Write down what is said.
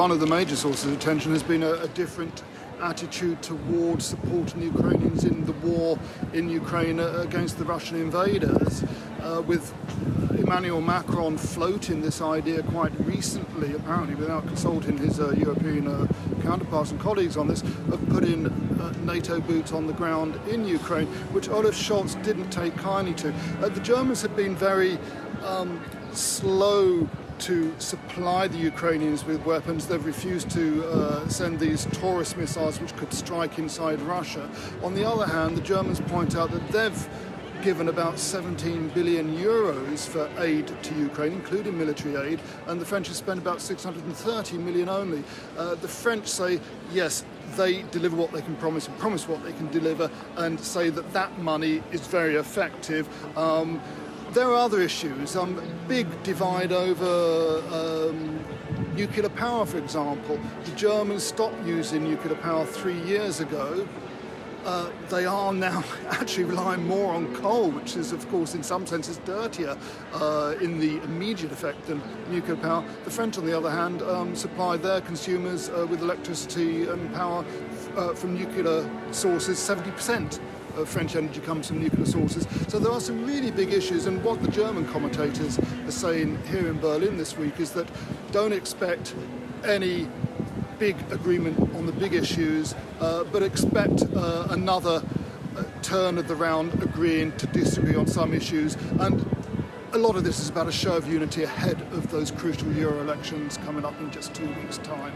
one of the major sources of tension has been a different attitude towards supporting the Ukrainians in the war in Ukraine against the Russian invaders, with Emmanuel Macron floating this idea quite recently, apparently without consulting his European counterparts and colleagues on this, of putting NATO boots on the ground in Ukraine, which Olaf Scholz didn't take kindly to. The Germans have been very slow to supply the Ukrainians with weapons. They've refused to send these Taurus missiles which could strike inside Russia. On the other hand, the Germans point out that they've given about 17 billion euros for aid to Ukraine, including military aid, and the French have spent about 630 million only. The French say, yes, they deliver what they can promise and promise what they can deliver, and say that that money is very effective. There are other issues, big divide over nuclear power, for example. The Germans stopped using nuclear power 3 years ago. They are now actually relying more on coal, which is, of course, in some senses dirtier in the immediate effect than nuclear power. The French, on the other hand, supply their consumers with electricity and power from nuclear sources. 70% of French energy comes from nuclear sources. So there are some really big issues, and what the German commentators are saying here in Berlin this week is that don't expect any big agreement on the big issues, but expect another turn of the round agreeing to disagree on some issues. And a lot of this is about a show of unity ahead of those crucial Euro elections coming up in just 2 weeks' time.